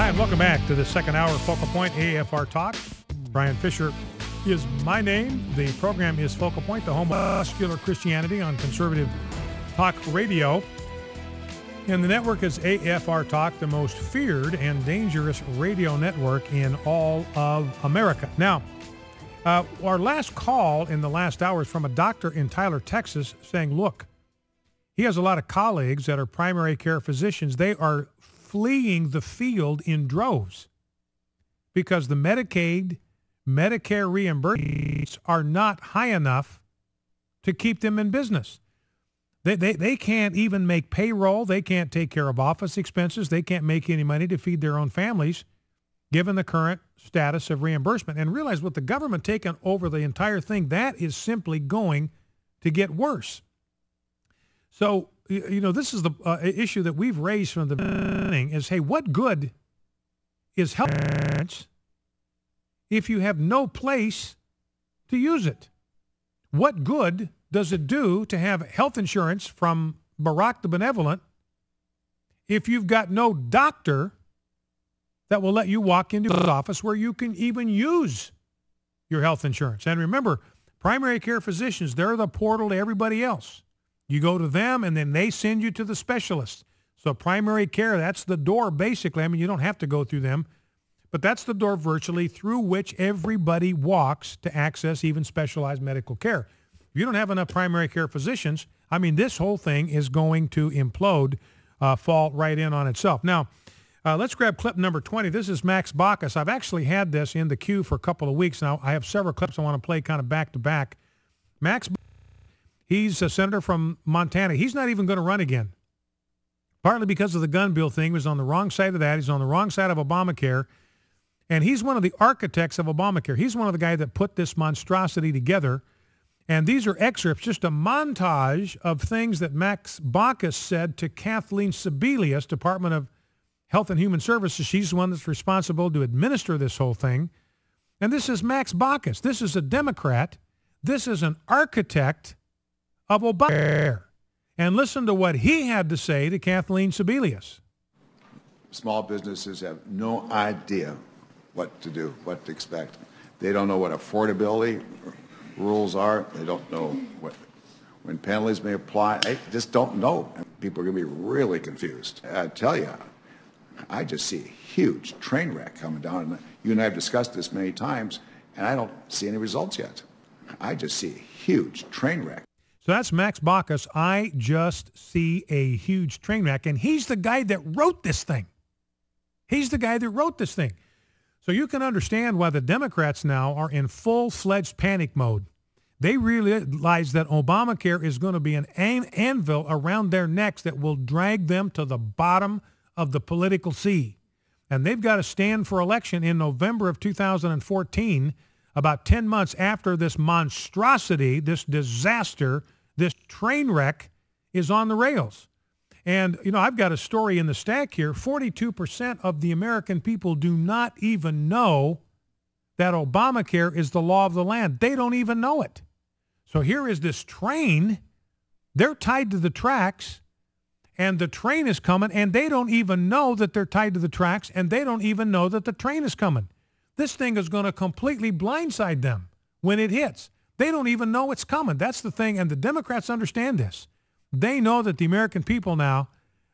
Hi, and welcome back to the second hour of Focal Point AFR Talk. Brian Fisher is my name. The program is Focal Point, the home of muscular Christianity on conservative talk radio. And the network is AFR Talk, the most feared and dangerous radio network in all of America. Now, our last call in the last hour is from a doctor in Tyler, Texas, saying, look, he has a lot of colleagues that are primary care physicians. They are fleeing the field in droves because the Medicaid, Medicare reimbursements are not high enough to keep them in business. They can't even make payroll. They can't take care of office expenses. They can't make any money to feed their own families, given the current status of reimbursement. And realize with the government taking over the entire thing, that is simply going to get worse. So, you know, this is the issue that we've raised from the beginning is, hey, what good is health insurance if you have no place to use it? What good does it do to have health insurance from Barack the Benevolent if you've got no doctor that will let you walk into his office where you can even use your health insurance? And remember, primary care physicians, they're the portal to everybody else. You go to them, and then they send you to the specialist. So primary care, that's the door, basically. I mean, you don't have to go through them, but that's the door virtually through which everybody walks to access even specialized medical care. If you don't have enough primary care physicians, I mean, this whole thing is going to implode, fall right in on itself. Now, let's grab clip number 20. This is Max Baucus. I've actually had this in the queue for a couple of weeks now. I have several clips I want to play kind of back to back. Max, he's a senator from Montana. He's not even going to run again, partly because of the gun bill thing. He was on the wrong side of that. He's on the wrong side of Obamacare, and he's one of the architects of Obamacare. He's one of the guys that put this monstrosity together, and these are excerpts, just a montage of things that Max Baucus said to Kathleen Sebelius, Department of Health and Human Services. She's the one that's responsible to administer this whole thing. And this is Max Baucus. This is a Democrat. This is an architect of Obamacare. And listen to what he had to say to Kathleen Sebelius. Small businesses have no idea what to do, what to expect. They don't know what affordability rules are. They don't know when penalties may apply. They just don't know. People are going to be really confused. I tell you, I just see a huge train wreck coming down. And you and I have discussed this many times, and I don't see any results yet. I just see a huge train wreck. So that's Max Baucus. I just see a huge train wreck. And he's the guy that wrote this thing. He's the guy that wrote this thing. So you can understand why the Democrats now are in full-fledged panic mode. They realize that Obamacare is going to be an anvil around their necks that will drag them to the bottom of the political sea. And they've got to stand for election in November of 2014, about 10 months after this monstrosity, this disaster, this train wreck is on the rails. And, you know, I've got a story in the stack here. 42% of the American people do not even know that Obamacare is the law of the land. They don't even know it. So here is this train. They're tied to the tracks, and the train is coming, and they don't even know that they're tied to the tracks, and they don't even know that the train is coming. This thing is going to completely blindside them when it hits. They don't even know it's coming. That's the thing, and the Democrats understand this. They know that the American people now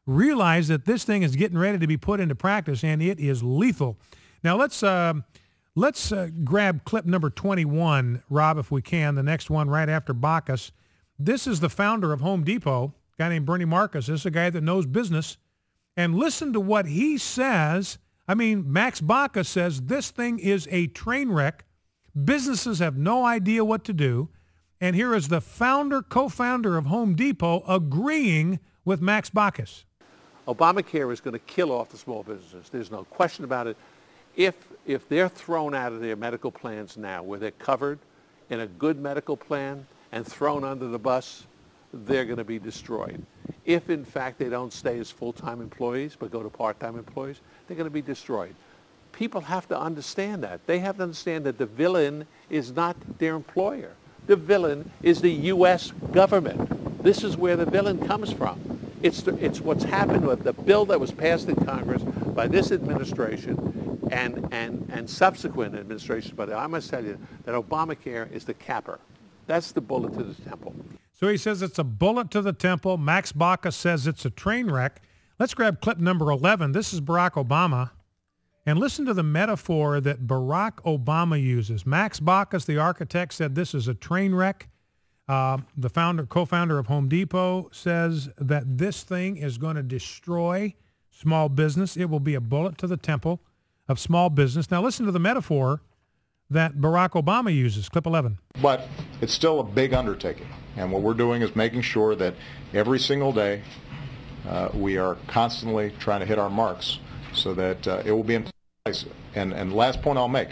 realize that this thing is getting ready to be put into practice, and it is lethal. Now, let's grab clip number 21, Rob, if we can, the next one right after Baucus. This is the founder of Home Depot, a guy named Bernie Marcus. This is a guy that knows business. And listen to what he says. I mean, Max Baucus says this thing is a train wreck. Businesses have no idea what to do. And here is the co-founder of Home Depot agreeing with Max Baucus. Obamacare is going to kill off the small businesses. There's no question about it. If they're thrown out of their medical plans now, where they're covered in a good medical plan and thrown under the bus, they're going to be destroyed. If, in fact, they don't stay as full-time employees but go to part-time employees, they're going to be destroyed. People have to understand that. They have to understand that the villain is not their employer. The villain is the U.S. government. This is where the villain comes from. It's what's happened with the bill that was passed in Congress by this administration and subsequent administrations. But I must tell you that Obamacare is the capper. That's the bullet to the temple. So he says it's a bullet to the temple. Max Baucus says it's a train wreck. Let's grab clip number 11. This is Barack Obama. And listen to the metaphor that Barack Obama uses. Max Baucus, the architect, said this is a train wreck. The co-founder of Home Depot, says that this thing is going to destroy small business. It will be a bullet to the temple of small business. Now listen to the metaphor that Barack Obama uses. Clip 11. But it's still a big undertaking. And what we're doing is making sure that every single day we are constantly trying to hit our marks so that it will be in place. And last point I'll make,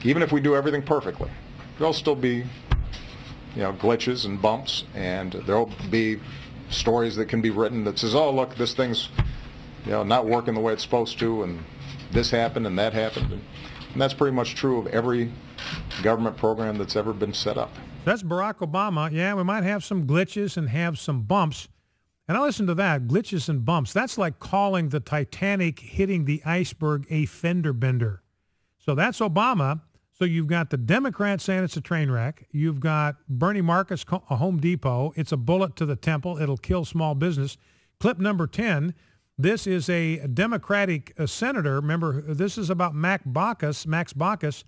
even if we do everything perfectly, there'll still be glitches and bumps, and there'll be stories that can be written that says, oh, look, this thing's not working the way it's supposed to, and this happened and that happened. And that's pretty much true of every government program that's ever been set up. That's Barack Obama. Yeah, we might have some glitches and have some bumps. And I listen to that, glitches and bumps. That's like calling the Titanic hitting the iceberg a fender-bender. So that's Obama. So you've got the Democrats saying it's a train wreck. You've got Bernie Marcus, a Home Depot. It's a bullet to the temple. It'll kill small business. Clip number 10. This is a Democratic senator. Remember, this is about Max Baucus.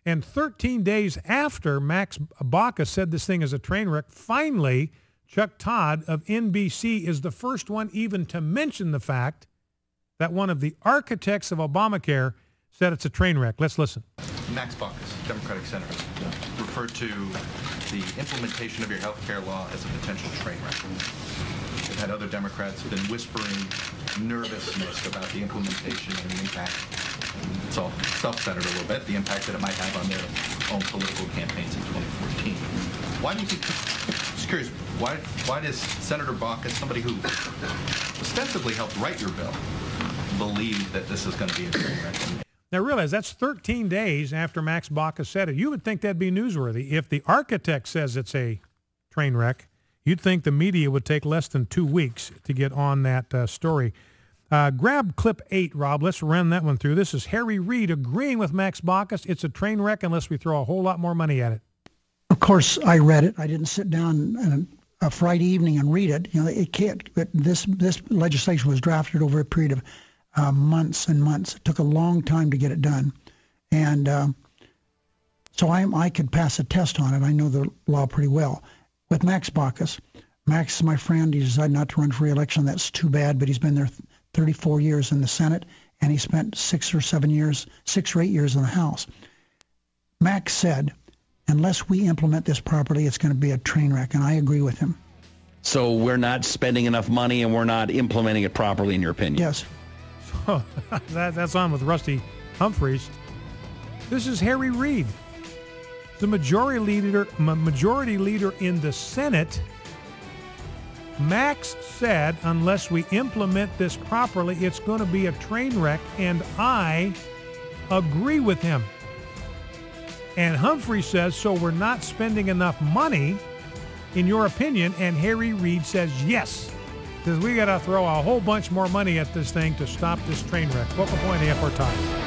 And 13 days after Max Baucus said this thing is a train wreck, finally, Chuck Todd of NBC is the first one even to mention the fact that one of the architects of Obamacare said it's a train wreck. Let's listen. Max Baucus, Democratic senator, referred to the implementation of your health care law as a potential train wreck. We've had other Democrats have been whispering nervousness about the implementation and the impact. It's all self-centered a little bit, the impact that it might have on their own political campaigns in 2014. Why do you think, just curious, why does Senator Baucus, somebody who ostensibly helped write your bill, believe that this is going to be a train wreck? Now realize that's 13 days after Max Baucus said it. You would think that'd be newsworthy. If the architect says it's a train wreck, you'd think the media would take less than 2 weeks to get on that story. Grab clip 8, Rob. Let's run that one through. This is Harry Reid agreeing with Max Baucus. It's a train wreck unless we throw a whole lot more money at it. Of course, I read it. I didn't sit down on a Friday evening and read it. It can't. But this legislation was drafted over a period of months and months. It took a long time to get it done, and so I could pass a test on it. I know the law pretty well. With Max Baucus, Max is my friend. He decided not to run for re-election. That's too bad, but he's been there 34 years in the Senate, and he spent 6 or 8 years in the House. Max said, unless we implement this properly, it's going to be a train wreck, and I agree with him. So we're not spending enough money and we're not implementing it properly, in your opinion? Yes. So that's on with Rusty Humphreys. This is Harry Reid, the majority leader in the Senate. Max said, unless we implement this properly, it's going to be a train wreck, and I agree with him. And Humphrey says, so we're not spending enough money, in your opinion, and Harry Reid says yes, because we got to throw a whole bunch more money at this thing to stop this train wreck. Focal Point AFR Talk.